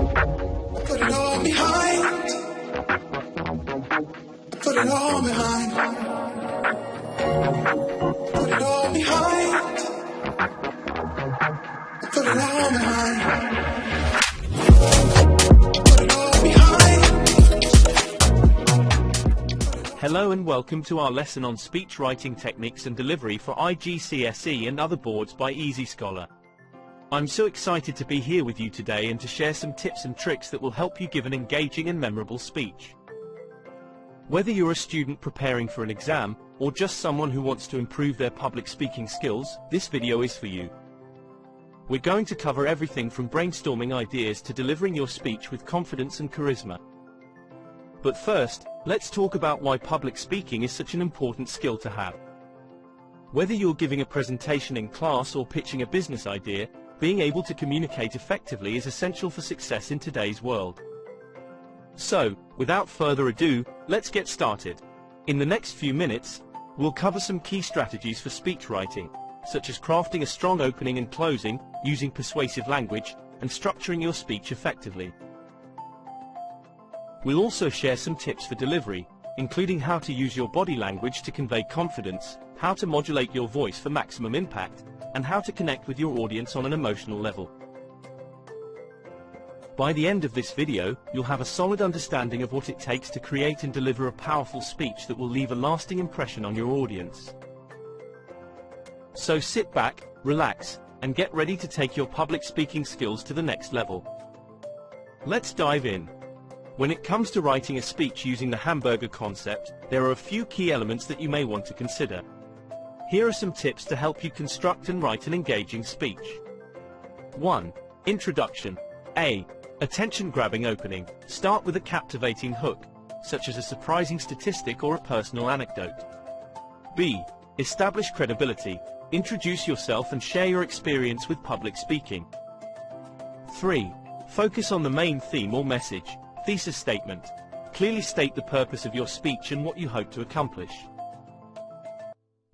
Put it all behind. Put it all behind. Put it all behind. Put it all behind. Put it all behind. Hello and welcome to our lesson on speech writing techniques and delivery for IGSCE and other boards by Easy Scholar. I'm so excited to be here with you today and to share some tips and tricks that will help you give an engaging and memorable speech. Whether you're a student preparing for an exam, or just someone who wants to improve their public speaking skills, this video is for you. We're going to cover everything from brainstorming ideas to delivering your speech with confidence and charisma. But first, let's talk about why public speaking is such an important skill to have. Whether you're giving a presentation in class or pitching a business idea, being able to communicate effectively is essential for success in today's world. So, without further ado, let's get started. In the next few minutes, we'll cover some key strategies for speech writing, such as crafting a strong opening and closing, using persuasive language, and structuring your speech effectively. We'll also share some tips for delivery, including how to use your body language to convey confidence, how to modulate your voice for maximum impact, and how to connect with your audience on an emotional level. By the end of this video, you'll have a solid understanding of what it takes to create and deliver a powerful speech that will leave a lasting impression on your audience. So sit back, relax, and get ready to take your public speaking skills to the next level. Let's dive in. When it comes to writing a speech using the hamburger concept, there are a few key elements that you may want to consider. Here are some tips to help you construct and write an engaging speech. 1. Introduction. A. Attention-grabbing opening. Start with a captivating hook, such as a surprising statistic or a personal anecdote. B. Establish credibility. Introduce yourself and share your experience with public speaking. 3. Focus on the main theme or message. Thesis statement. Clearly state the purpose of your speech and what you hope to accomplish.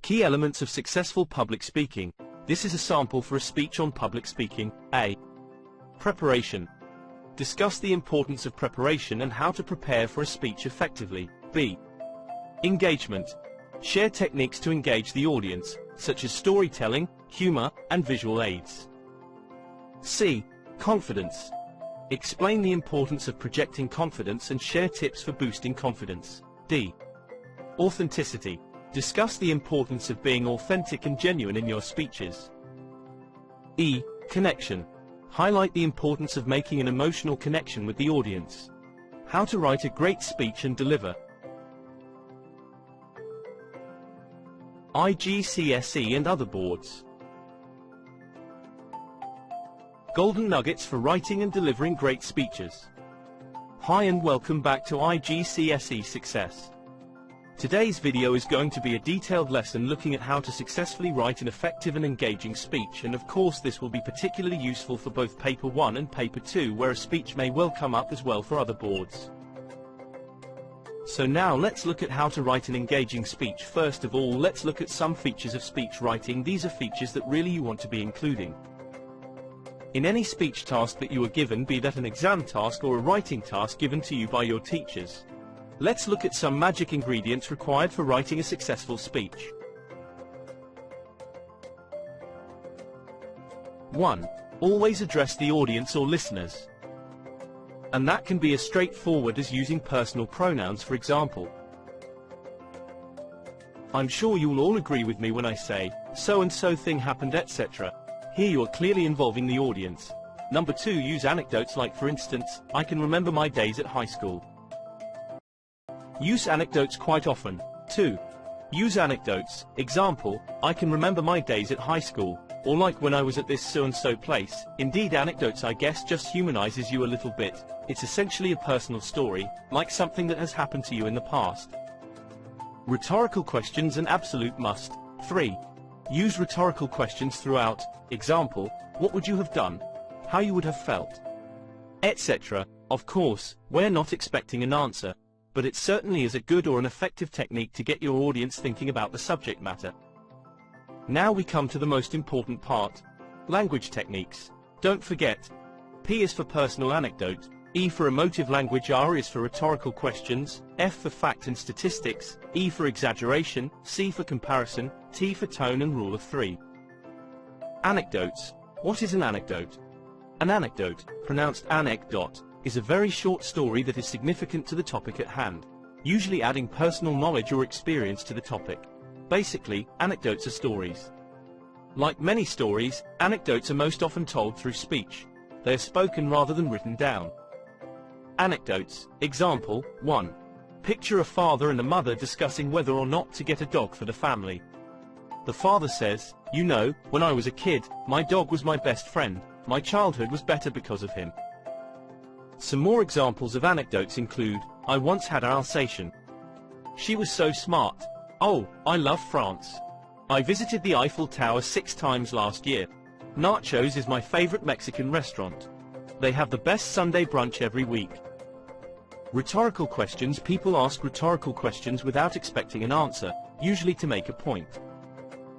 Key elements of successful public speaking. This is a sample for a speech on public speaking. A. Preparation. Discuss the importance of preparation and how to prepare for a speech effectively. B. Engagement. Share techniques to engage the audience, such as storytelling, humor, and visual aids. C. Confidence. Explain the importance of projecting confidence and share tips for boosting confidence. D. Authenticity. Discuss the importance of being authentic and genuine in your speeches. E. Connection. Highlight the importance of making an emotional connection with the audience. How to write a great speech and deliver. IGSCE and other boards. Golden nuggets for writing and delivering great speeches. Hi and welcome back to IGSCE Success. Today's video is going to be a detailed lesson looking at how to successfully write an effective and engaging speech, and of course this will be particularly useful for both Paper 1 and Paper 2, where a speech may well come up as well for other boards. So now let's look at how to write an engaging speech. First of all, let's look at some features of speech writing. These are features that really you want to be including in any speech task that you are given, be that an exam task or a writing task given to you by your teachers. Let's look at some magic ingredients required for writing a successful speech. 1. Always address the audience or listeners. And that can be as straightforward as using personal pronouns, for example. I'm sure you will all agree with me when I say, so-and-so thing happened, etc. Here you are clearly involving the audience. Number 2. Use anecdotes like, for instance, I can remember my days at high school. Use anecdotes quite often. 2. Use anecdotes. Example, I can remember my days at high school, or like when I was at this so-and-so place. Indeed, anecdotes, I guess, just humanizes you a little bit. It's essentially a personal story, like something that has happened to you in the past. Rhetorical questions an absolute must. 3. Use rhetorical questions throughout. Example, what would you have done? How you would have felt? Etc. Of course, we're not expecting an answer, but it certainly is a good or an effective technique to get your audience thinking about the subject matter. Now we come to the most important part, language techniques. Don't forget, P is for personal anecdote, E for emotive language, R is for rhetorical questions, F for fact and statistics, E for exaggeration, C for comparison, T for tone and rule of 3. Anecdotes. What is an anecdote? An anecdote, pronounced anecdote, is a very short story that is significant to the topic at hand, usually adding personal knowledge or experience to the topic. Basically, anecdotes are stories. Like many stories, anecdotes are most often told through speech. They are spoken rather than written down. Anecdotes. Example, 1. Picture a father and a mother discussing whether or not to get a dog for the family. The father says, "You know, when I was a kid, my dog was my best friend. My childhood was better because of him." Some more examples of anecdotes include, "I once had an Alsatian. She was so smart. Oh, I love France. I visited the Eiffel Tower 6 times last year. Nachos is my favorite Mexican restaurant. They have the best Sunday brunch every week." Rhetorical questions. People ask rhetorical questions without expecting an answer, usually to make a point.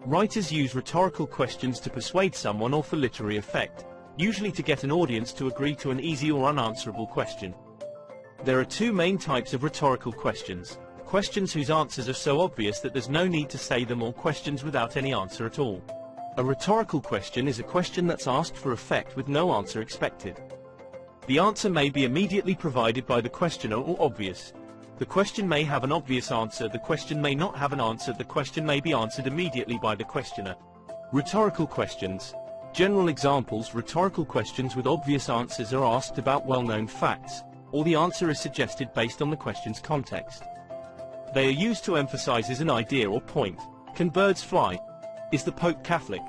Writers use rhetorical questions to persuade someone or for literary effect, usually to get an audience to agree to an easy or unanswerable question. There are 2 main types of rhetorical questions: questions whose answers are so obvious that there's no need to say them, or questions without any answer at all. A rhetorical question is a question that's asked for effect with no answer expected. The answer may be immediately provided by the questioner or obvious. The question may have an obvious answer, the question may not have an answer, the question may be answered immediately by the questioner. Rhetorical questions. General examples: rhetorical questions with obvious answers are asked about well-known facts, or the answer is suggested based on the question's context. They are used to emphasize an idea or point. Can birds fly? Is the Pope Catholic?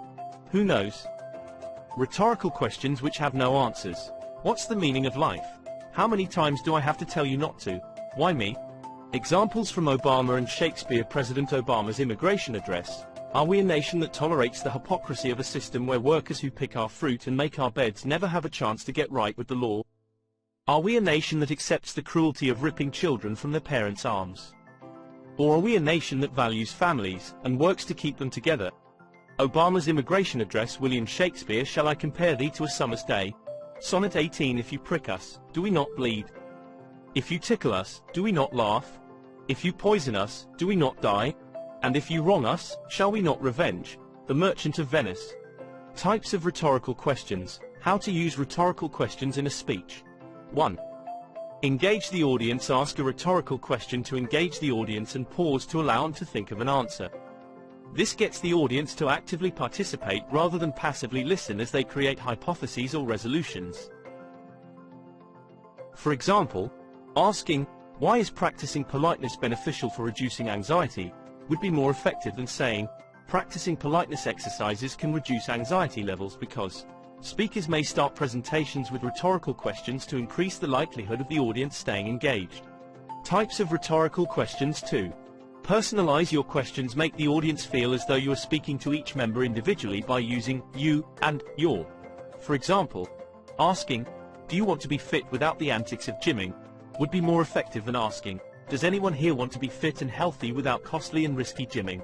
Who knows? Rhetorical questions which have no answers. What's the meaning of life? How many times do I have to tell you not to? Why me? Examples from Obama and Shakespeare. President Obama's immigration address. Are we a nation that tolerates the hypocrisy of a system where workers who pick our fruit and make our beds never have a chance to get right with the law? Are we a nation that accepts the cruelty of ripping children from their parents' arms? Or are we a nation that values families and works to keep them together? Obama's immigration address. William Shakespeare. Shall I compare thee to a summer's day? Sonnet 18. If you prick us, do we not bleed? If you tickle us, do we not laugh? If you poison us, do we not die? And if you wrong us, shall we not revenge? The Merchant of Venice. Types of rhetorical questions. How to use rhetorical questions in a speech. 1. Engage the audience. Ask a rhetorical question to engage the audience and pause to allow them to think of an answer. This gets the audience to actively participate rather than passively listen as they create hypotheses or resolutions. For example, asking, "Why is practicing politeness beneficial for reducing anxiety?" would be more effective than saying, "Practicing politeness exercises can reduce anxiety levels because..." Speakers may start presentations with rhetorical questions to increase the likelihood of the audience staying engaged. Types of rhetorical questions. 2. Personalize your questions. Make the audience feel as though you are speaking to each member individually by using you and your. For example, asking, "Do you want to be fit without the antics of gymming?" would be more effective than asking, "Does anyone here want to be fit and healthy without costly and risky gymming?"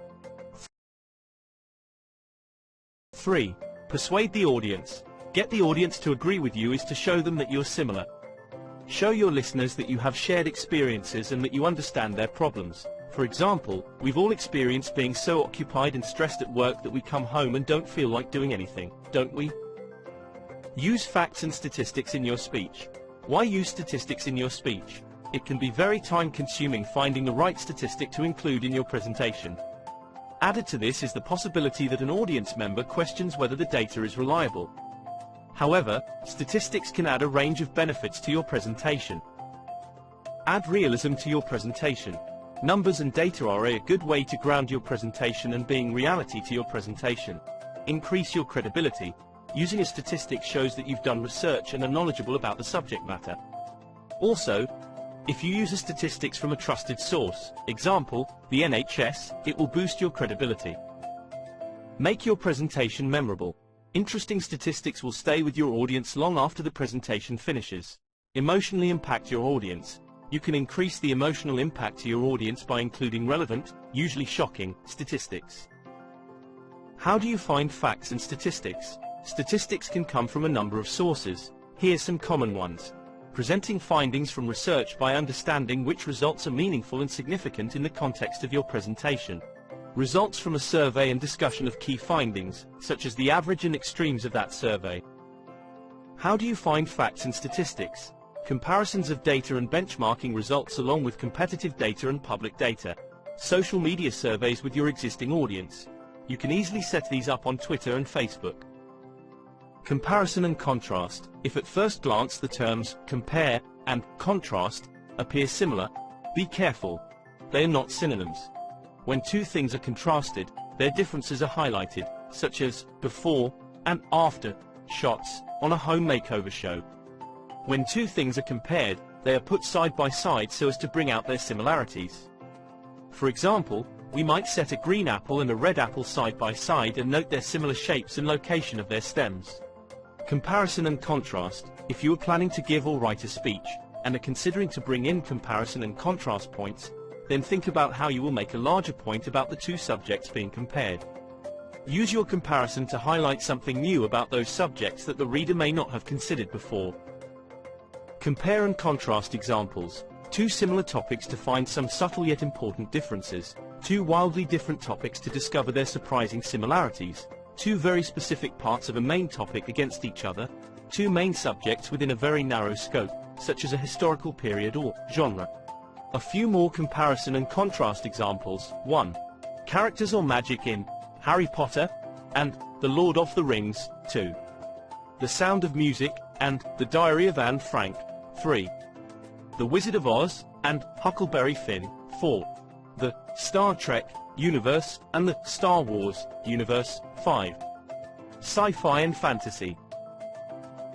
3. Persuade the audience. Get the audience to agree with you is to show them that you are similar. Show your listeners that you have shared experiences and that you understand their problems. For example, we've all experienced being so occupied and stressed at work that we come home and don't feel like doing anything, don't we? Use facts and statistics in your speech. Why use statistics in your speech? It can be very time-consuming finding the right statistic to include in your presentation. Added to this is the possibility that an audience member questions whether the data is reliable. However, statistics can add a range of benefits to your presentation. Add realism to your presentation. Numbers and data are a good way to ground your presentation and being reality to your presentation. Increase your credibility. Using a statistic shows that you've done research and are knowledgeable about the subject matter. Also, if you use a statistics from a trusted source, example, the NHS, it will boost your credibility. Make your presentation memorable. Interesting statistics will stay with your audience long after the presentation finishes. Emotionally impact your audience. You can increase the emotional impact to your audience by including relevant, usually shocking, statistics. How do you find facts and statistics? Statistics can come from a number of sources. Here's some common ones. Presenting findings from research by understanding which results are meaningful and significant in the context of your presentation. Results from a survey and discussion of key findings, such as the average and extremes of that survey. How do you find facts and statistics? Comparisons of data and benchmarking results along with competitive data and public data. Social media surveys with your existing audience. You can easily set these up on Twitter and Facebook. Comparison and contrast. If at first glance the terms compare and contrast appear similar, be careful. They are not synonyms. When two things are contrasted, their differences are highlighted, such as before and after shots on a home makeover show. When two things are compared, they are put side by side so as to bring out their similarities. For example, we might set a green apple and a red apple side by side and note their similar shapes and location of their stems. Comparison and contrast. If you are planning to give or write a speech, and are considering to bring in comparison and contrast points, then think about how you will make a larger point about the two subjects being compared. Use your comparison to highlight something new about those subjects that the reader may not have considered before. Compare and contrast examples. Two similar topics to find some subtle yet important differences. Two wildly different topics to discover their surprising similarities. Two very specific parts of a main topic against each other. Two main subjects within a very narrow scope, such as a historical period or genre. A few more comparison and contrast examples. 1. Characters or magic in Harry Potter and The Lord of the Rings. 2. The Sound of Music and The Diary of Anne Frank. 3. The Wizard of Oz and Huckleberry Finn. 4. The Star Trek universe and the Star Wars universe. 5. Sci-fi and fantasy.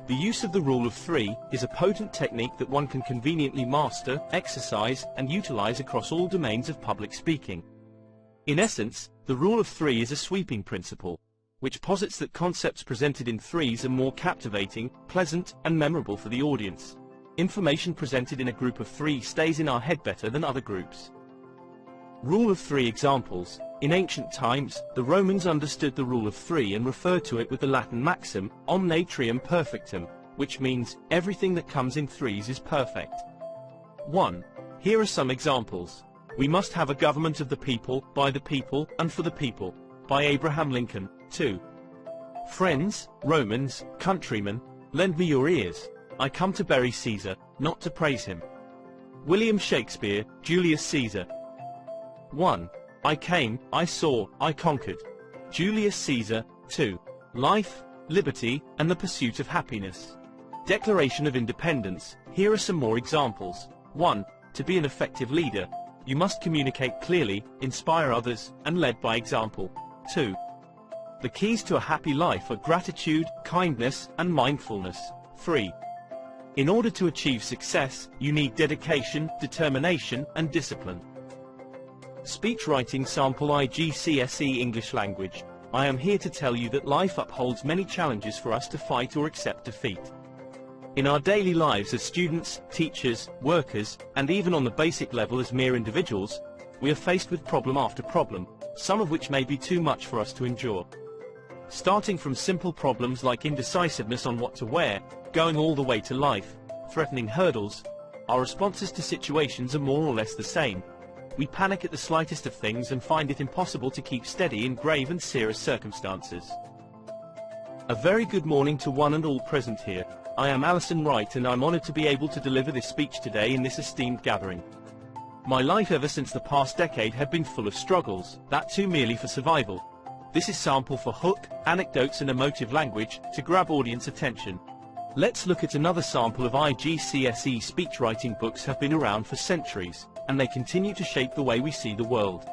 The use of the rule of three is a potent technique that one can conveniently master, exercise, and utilize across all domains of public speaking. In essence, the rule of three is a sweeping principle, which posits that concepts presented in threes are more captivating, pleasant, and memorable for the audience. Information presented in a group of three stays in our head better than other groups. Rule of three examples. In ancient times, the Romans understood the rule of three and referred to it with the Latin maxim, omne trium perfectum, which means, everything that comes in threes is perfect. 1. Here are some examples. We must have a government of the people, by the people, and for the people. By Abraham Lincoln. 2. Friends, Romans, countrymen, lend me your ears. I come to bury Caesar, not to praise him. William Shakespeare, Julius Caesar. 1. I came, I saw, I conquered. Julius Caesar. 2. Life, liberty, and the pursuit of happiness. Declaration of Independence. Here are some more examples. 1. To be an effective leader, you must communicate clearly, inspire others, and lead by example. 2. The keys to a happy life are gratitude, kindness, and mindfulness. 3. In order to achieve success, you need dedication, determination, and discipline. Speech writing sample IGSCE English language. I am here to tell you that life upholds many challenges for us to fight or accept defeat. In our daily lives as students, teachers, workers, and even on the basic level as mere individuals, we are faced with problem after problem, some of which may be too much for us to endure. Starting from simple problems like indecisiveness on what to wear, going all the way to life-threatening hurdles, our responses to situations are more or less the same. We panic at the slightest of things and find it impossible to keep steady in grave and serious circumstances. A very good morning to one and all present here. I am Alison Wright and I'm honored to be able to deliver this speech today in this esteemed gathering. My life ever since the past decade had been full of struggles, that too merely for survival. This is sample for hook, anecdotes and emotive language to grab audience attention. Let's look at another sample of IGSCE. Speechwriting books have been around for centuries, and they continue to shape the way we see the world.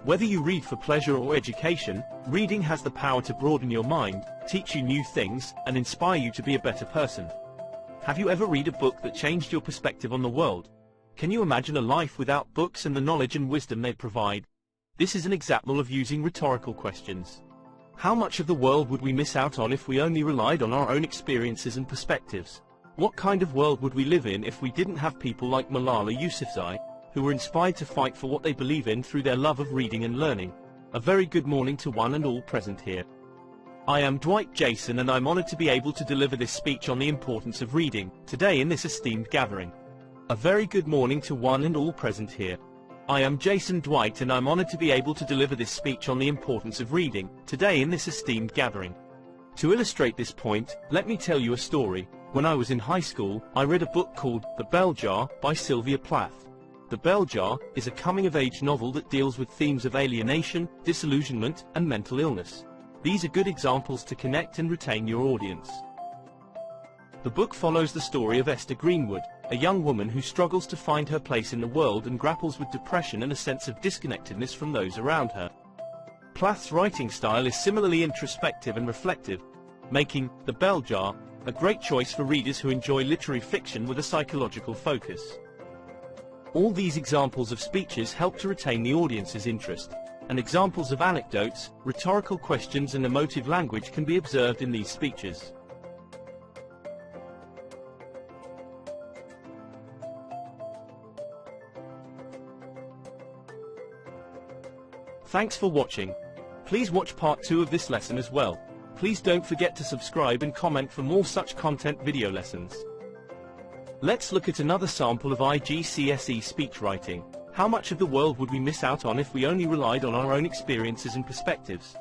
Whether you read for pleasure or education, reading has the power to broaden your mind, teach you new things, and inspire you to be a better person. Have you ever read a book that changed your perspective on the world? Can you imagine a life without books and the knowledge and wisdom they provide? This is an example of using rhetorical questions. How much of the world would we miss out on if we only relied on our own experiences and perspectives? What kind of world would we live in if we didn't have people like Malala Yousafzai, who were inspired to fight for what they believe in through their love of reading and learning? A very good morning to one and all present here. I am Dwight Jason and I'm honored to be able to deliver this speech on the importance of reading, today in this esteemed gathering. A very good morning to one and all present here. I am Jason Dwight and I'm honored to be able to deliver this speech on the importance of reading, today in this esteemed gathering. To illustrate this point, let me tell you a story. When I was in high school, I read a book called The Bell Jar by Sylvia Plath. The Bell Jar is a coming-of-age novel that deals with themes of alienation, disillusionment, and mental illness. These are good examples to connect and retain your audience. The book follows the story of Esther Greenwood, a young woman who struggles to find her place in the world and grapples with depression and a sense of disconnectedness from those around her. Plath's writing style is similarly introspective and reflective, making The Bell Jar a great choice for readers who enjoy literary fiction with a psychological focus. All these examples of speeches help to retain the audience's interest, and examples of anecdotes, rhetorical questions and emotive language can be observed in these speeches. Thanks for watching. Please watch part 2 of this lesson as well. Please don't forget to subscribe and comment for more such content video lessons. Let's look at another sample of IGCSE speech writing. How much of the world would we miss out on if we only relied on our own experiences and perspectives?